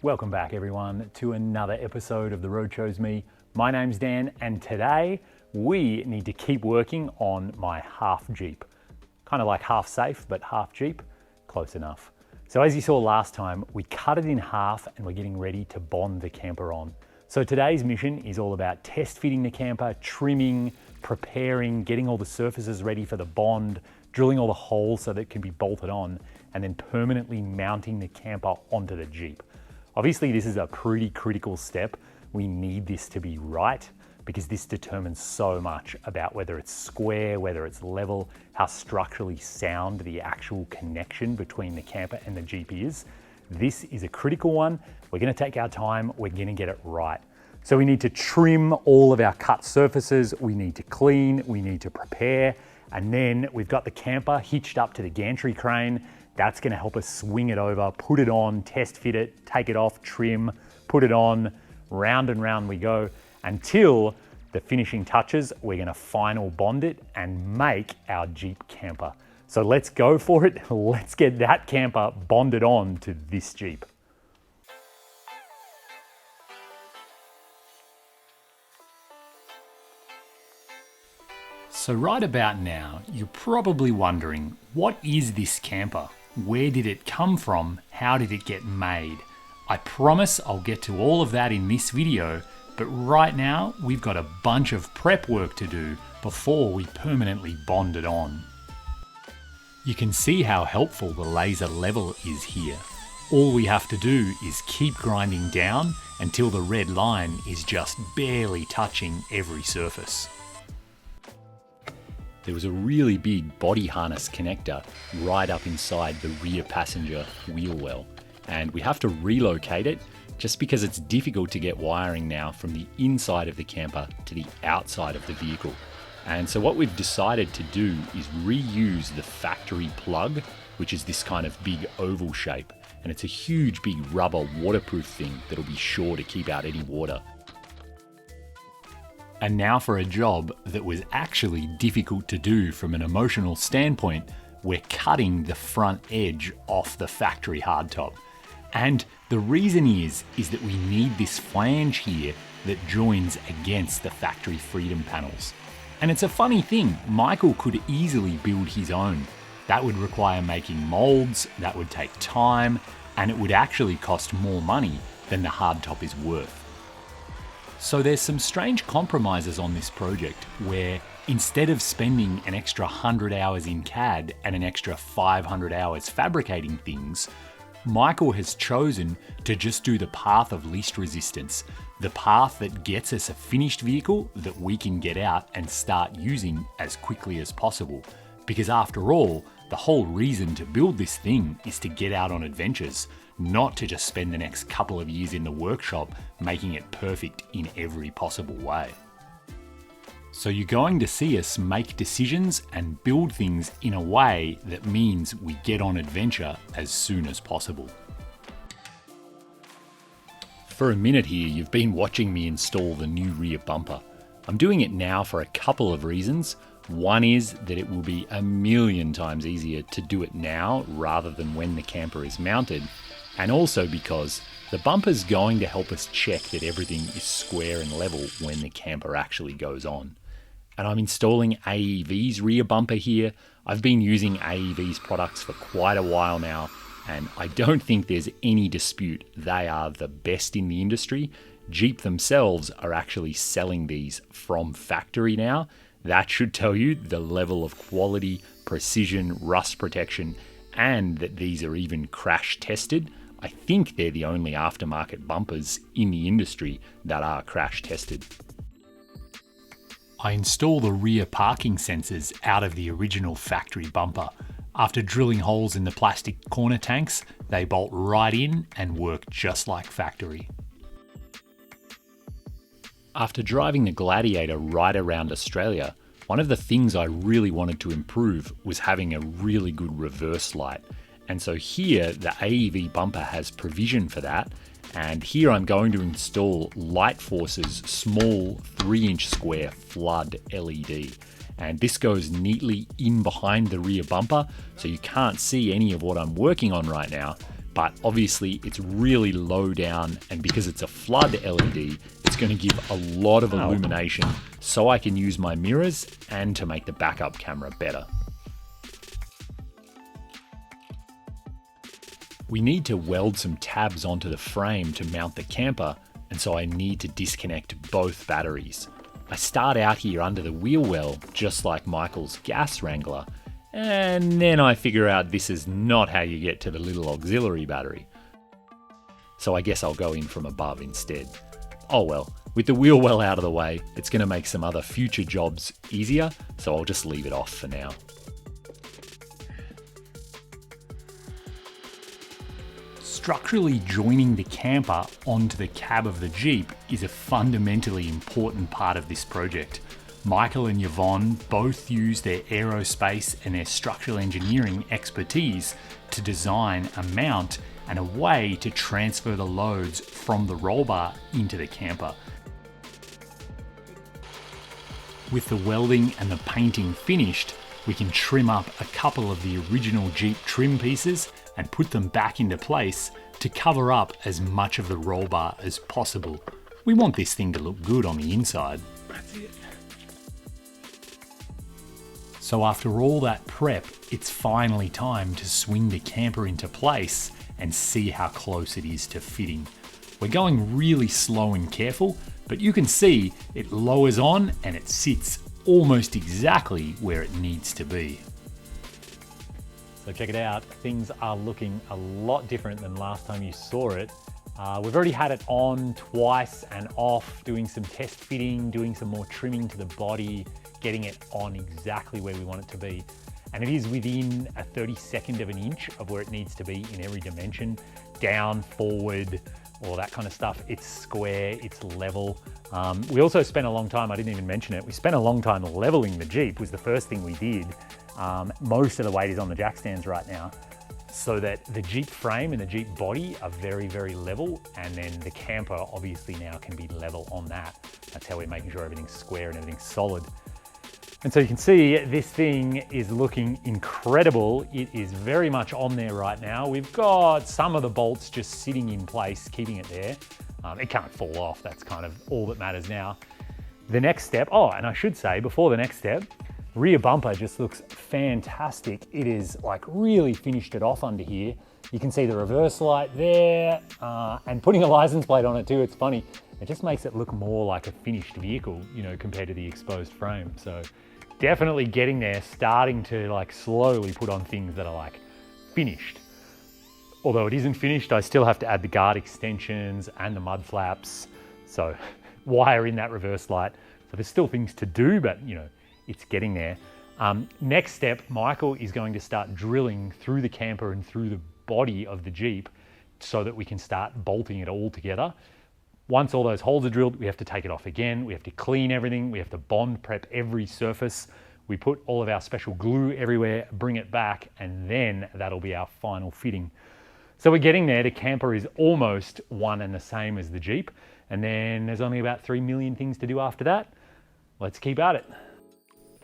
Welcome back everyone to another episode of The Road Chose Me. My name's Dan and today we need to keep working on my half Jeep. Kind of like half safe, but half Jeep, close enough. So as you saw last time, we cut it in half and we're getting ready to bond the camper on. So today's mission is all about test fitting the camper, trimming, preparing, getting all the surfaces ready for the bond, drilling all the holes so that it can be bolted on, and then permanently mounting the camper onto the Jeep. Obviously, this is a pretty critical step. We need this to be right because this determines so much about whether it's square, whether it's level, how structurally sound the actual connection between the camper and the Jeep is. This is a critical one. We're gonna take our time, we're gonna get it right. So we need to trim all of our cut surfaces, we need to clean, we need to prepare, and then we've got the camper hitched up to the gantry crane. That's gonna help us swing it over, put it on, test fit it, take it off, trim, put it on, round and round we go until the finishing touches. We're gonna final bond it and make our Jeep camper. So let's go for it. Let's get that camper bonded on to this Jeep. So right about now, you're probably wondering, what is this camper? Where did it come from? How did it get made? I promise I'll get to all of that in this video, but right now we've got a bunch of prep work to do before we permanently bond it on. You can see how helpful the laser level is here. All we have to do is keep grinding down until the red line is just barely touching every surface. There was a really big body harness connector right up inside the rear passenger wheel well, and we have to relocate it just because it's difficult to get wiring now from the inside of the camper to the outside of the vehicle. And so what we've decided to do is reuse the factory plug, which is this kind of big oval shape, and it's a huge big rubber waterproof thing that'll be sure to keep out any water. And now for a job that was actually difficult to do from an emotional standpoint, we're cutting the front edge off the factory hardtop. And the reason is that we need this flange here that joins against the factory freedom panels. And it's a funny thing, Michael could easily build his own. That would require making molds, that would take time, and it would actually cost more money than the hardtop is worth. So there's some strange compromises on this project where instead of spending an extra 100 hours in CAD and an extra 500 hours fabricating things, Michael has chosen to just do the path of least resistance, the path that gets us a finished vehicle that we can get out and start using as quickly as possible. Because after all, the whole reason to build this thing is to get out on adventures, not to just spend the next couple of years in the workshop making it perfect in every possible way. So you're going to see us make decisions and build things in a way that means we get on adventure as soon as possible. For a minute here, you've been watching me install the new rear bumper. I'm doing it now for a couple of reasons. One is that it will be a million times easier to do it now rather than when the camper is mounted. And also because the bumper's going to help us check that everything is square and level when the camper actually goes on. And I'm installing AEV's rear bumper here. I've been using AEV's products for quite a while now, and I don't think there's any dispute they are the best in the industry. Jeep themselves are actually selling these from factory now. That should tell you the level of quality, precision, rust protection, and that these are even crash tested. I think they're the only aftermarket bumpers in the industry that are crash tested. I install the rear parking sensors out of the original factory bumper. After drilling holes in the plastic corner tanks, they bolt right in and work just like factory. After driving the Gladiator right around Australia, one of the things I really wanted to improve was having a really good reverse light. And so here, the AEV bumper has provision for that. And here I'm going to install Light Force's small 3-inch square flood LED. And this goes neatly in behind the rear bumper, so you can't see any of what I'm working on right now. but obviously it's really low down, and because it's a flood LED, it's going to give a lot of illumination so I can use my mirrors and to make the backup camera better. We need to weld some tabs onto the frame to mount the camper, and so I need to disconnect both batteries. I start out here under the wheel well, just like Michael's gas wrangler, and then I figure out this is not how you get to the little auxiliary battery. So I guess I'll go in from above instead. Oh well, with the wheel well out of the way, it's going to make some other future jobs easier, so I'll just leave it off for now. Structurally joining the camper onto the cab of the Jeep is a fundamentally important part of this project. Michael and Yvonne both use their aerospace and their structural engineering expertise to design a mount and a way to transfer the loads from the roll bar into the camper. With the welding and the painting finished, we can trim up a couple of the original Jeep trim pieces and put them back into place to cover up as much of the roll bar as possible. We want this thing to look good on the inside. That's it. So after all that prep, it's finally time to swing the camper into place and see how close it is to fitting. We're going really slow and careful, but you can see it lowers on and it sits almost exactly where it needs to be. So check it out, things are looking a lot different than last time you saw it. We've already had it on twice and off, doing some test fitting, doing some more trimming to the body, getting it on exactly where we want it to be. And it is within a 32nd of an inch of where it needs to be in every dimension, down, forward, all that kind of stuff. It's square, it's level. We also spent a long time, I didn't even mention it, we spent a long time leveling the Jeep, was the first thing we did. Most of the weight is on the jack stands right now, so that the Jeep frame and the Jeep body are very, very level, and then the camper obviously now can be level on that. That's how we're making sure everything's square and everything's solid. And so you can see this thing is looking incredible. It is very much on there right now. We've got some of the bolts just sitting in place, keeping it there. It can't fall off. That's kind of all that matters now. The next step, oh, and I should say before the next step, rear bumper just looks fantastic. It is like really finished it off under here. You can see the reverse light there, and putting a license plate on it too, it's funny. It just makes it look more like a finished vehicle, you know, compared to the exposed frame. So definitely getting there, starting to like slowly put on things that are like finished. Although it isn't finished, I still have to add the guard extensions and the mud flaps. So wire in that reverse light. So there's still things to do, but you know, it's getting there. Next step, Michael is going to start drilling through the camper and through the body of the Jeep so that we can start bolting it all together. Once all those holes are drilled, we have to take it off again. We have to clean everything. We have to bond prep every surface. We put all of our special glue everywhere, bring it back, and then that'll be our final fitting. So we're getting there. The camper is almost one and the same as the Jeep. And then there's only about 3 million things to do after that. Let's keep at it.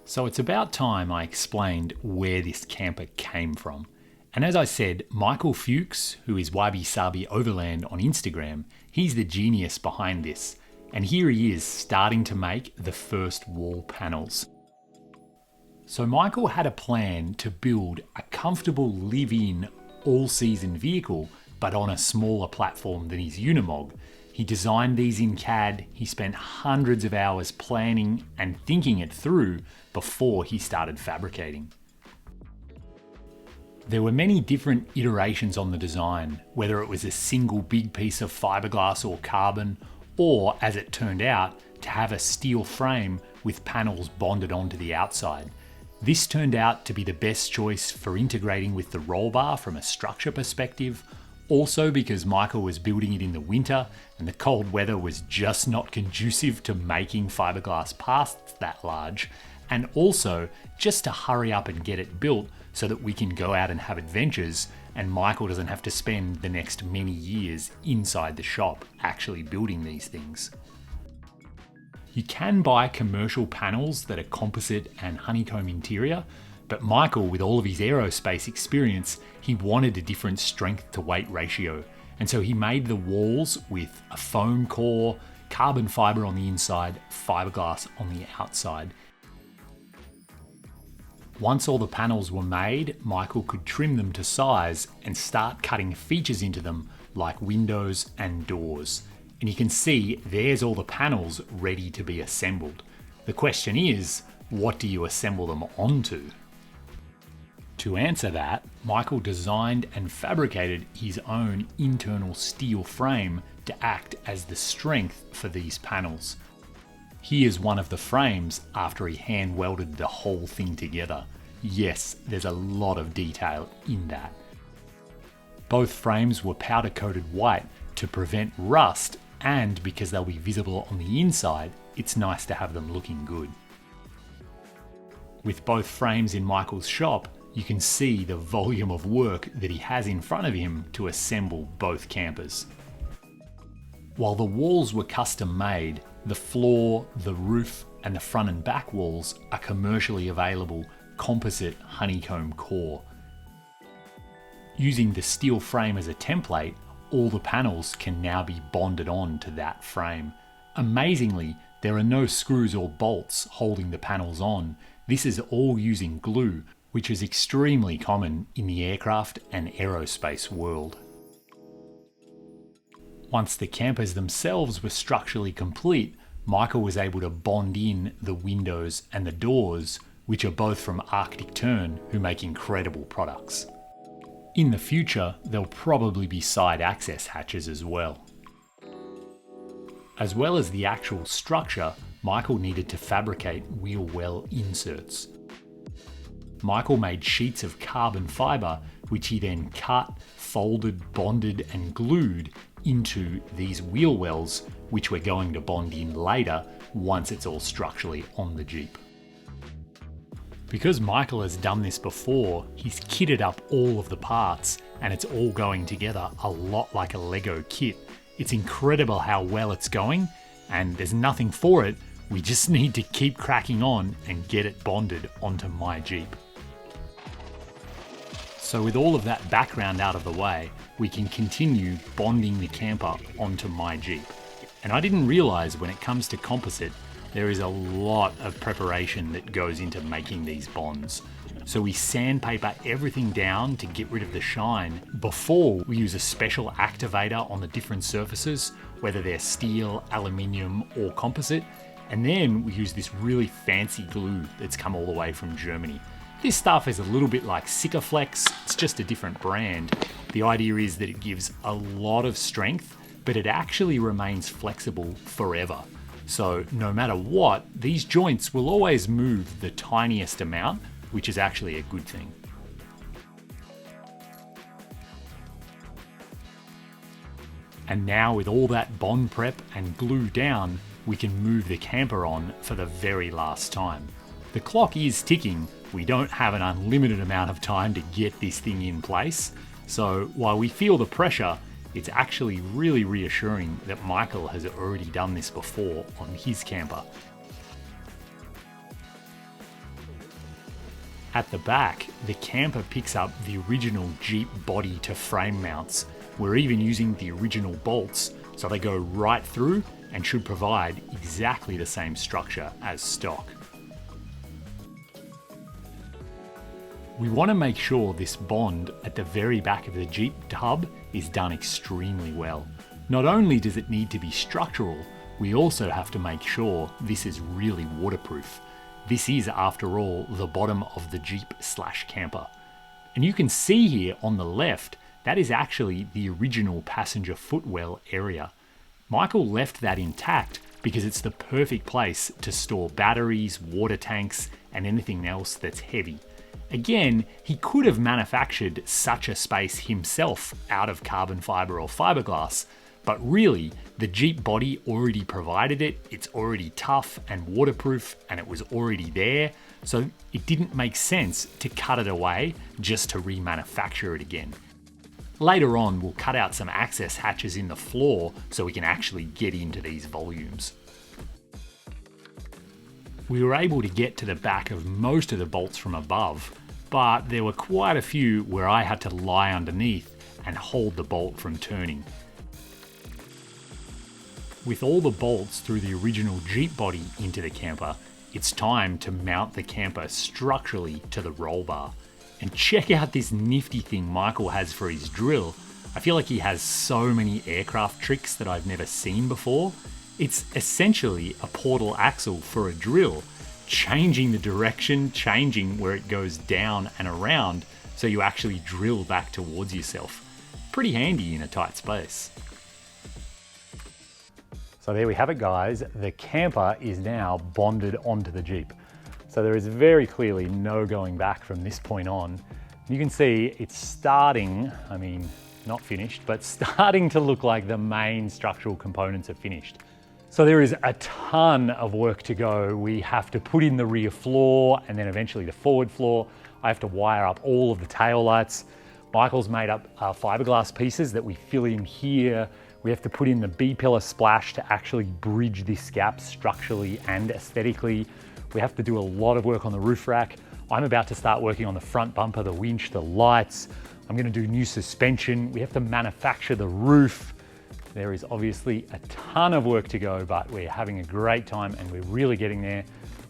So it's about time I explained where this camper came from. And as I said, Michael Fuchs, who is Wabi Sabi Overland on Instagram, he's the genius behind this. And here he is starting to make the first wall panels. So Michael had a plan to build a comfortable live-in all-season vehicle, but on a smaller platform than his Unimog. He designed these in CAD, he spent hundreds of hours planning and thinking it through before he started fabricating. There were many different iterations on the design, whether it was a single big piece of fiberglass or carbon, or, as it turned out, to have a steel frame with panels bonded onto the outside. This turned out to be the best choice for integrating with the roll bar from a structure perspective, also because Michael was building it in the winter and the cold weather was just not conducive to making fiberglass parts that large, and also just to hurry up and get it built so that we can go out and have adventures and Michael doesn't have to spend the next many years inside the shop actually building these things. You can buy commercial panels that are composite and honeycomb interior, But Michael, with all of his aerospace experience, he wanted a different strength to weight ratio. And so he made the walls with a foam core, carbon fiber on the inside, fiberglass on the outside. Once all the panels were made, Michael could trim them to size and start cutting features into them like windows and doors. And you can see there's all the panels ready to be assembled. The question is, what do you assemble them onto? To answer that, Michael designed and fabricated his own internal steel frame to act as the strength for these panels. Here's one of the frames after he hand welded the whole thing together. Yes, there's a lot of detail in that. Both frames were powder coated white to prevent rust, and because they'll be visible on the inside, it's nice to have them looking good. With both frames in Michael's shop, you can see the volume of work that he has in front of him to assemble both campers. While the walls were custom made, the floor, the roof, and the front and back walls are commercially available composite honeycomb core. Using the steel frame as a template, all the panels can now be bonded on to that frame. Amazingly, there are no screws or bolts holding the panels on. This is all using glue, which is extremely common in the aircraft and aerospace world. Once the campers themselves were structurally complete, Michael was able to bond in the windows and the doors, which are both from Arctic Tern, who make incredible products. In the future, there'll probably be side access hatches as well. As well as the actual structure, Michael needed to fabricate wheel well inserts. Michael made sheets of carbon fiber, which he then cut, folded, bonded, and glued into these wheel wells, which we're going to bond in later once it's all structurally on the Jeep. Because Michael has done this before, he's kitted up all of the parts and it's all going together a lot like a Lego kit. It's incredible how well it's going, and there's nothing for it. We just need to keep cracking on and get it bonded onto my Jeep. So with all of that background out of the way, we can continue bonding the camper onto my Jeep. And I didn't realize when it comes to composite, there is a lot of preparation that goes into making these bonds. So we sandpaper everything down to get rid of the shine before we use a special activator on the different surfaces, whether they're steel, aluminium, or composite. And then we use this really fancy glue that's come all the way from Germany. This stuff is a little bit like Sikaflex, it's just a different brand. The idea is that it gives a lot of strength, but it actually remains flexible forever. So no matter what, these joints will always move the tiniest amount, which is actually a good thing. And now with all that bond prep and glue down, we can move the camper on for the very last time. The clock is ticking. We don't have an unlimited amount of time to get this thing in place. So while we feel the pressure, it's actually really reassuring that Michael has already done this before on his camper. At the back, the camper picks up the original Jeep body to frame mounts. We're even using the original bolts, so they go right through and should provide exactly the same structure as stock. We want to make sure this bond at the very back of the Jeep hub is done extremely well. Not only does it need to be structural, we also have to make sure this is really waterproof. This is, after all, the bottom of the Jeep/camper. And you can see here on the left, that is actually the original passenger footwell area. Michael left that intact because it's the perfect place to store batteries, water tanks, and anything else that's heavy. Again, he could have manufactured such a space himself out of carbon fiber or fiberglass, but really, the Jeep body already provided it, it's already tough and waterproof, and it was already there, so it didn't make sense to cut it away just to remanufacture it again. Later on, we'll cut out some access hatches in the floor so we can actually get into these volumes. We were able to get to the back of most of the bolts from above, but there were quite a few where I had to lie underneath and hold the bolt from turning. With all the bolts through the original Jeep body into the camper, it's time to mount the camper structurally to the roll bar. And check out this nifty thing Michael has for his drill. I feel like he has so many aircraft tricks that I've never seen before. It's essentially a portal axle for a drill, changing the direction, changing where it goes down and around, so you actually drill back towards yourself. Pretty handy in a tight space. So there we have it, guys. The camper is now bonded onto the Jeep. So there is very clearly no going back from this point on. You can see it's starting, I mean, not finished, but starting to look like the main structural components are finished. So there is a ton of work to go. We have to put in the rear floor and then eventually the forward floor. I have to wire up all of the tail lights. Michael's made up fiberglass pieces that we fill in here. We have to put in the B-pillar splash to actually bridge this gap structurally and aesthetically. We have to do a lot of work on the roof rack. I'm about to start working on the front bumper, the winch, the lights. I'm gonna do new suspension. We have to manufacture the roof. There is obviously a ton of work to go, but we're having a great time and we're really getting there.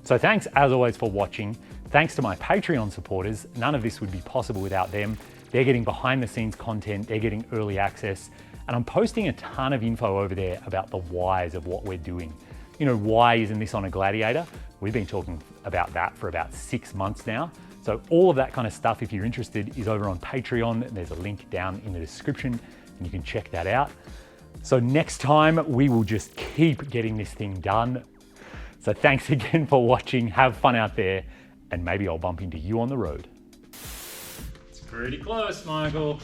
So thanks as always for watching. Thanks to my Patreon supporters. None of this would be possible without them. They're getting behind the scenes content, they're getting early access, and I'm posting a ton of info over there about the whys of what we're doing. You know, why isn't this on a Gladiator? We've been talking about that for about 6 months now. So all of that kind of stuff, if you're interested, is over on Patreon. There's a link down in the description and you can check that out. So next time we will just keep getting this thing done. So thanks again for watching. Have fun out there and maybe I'll bump into you on the road. It's pretty close, Michael.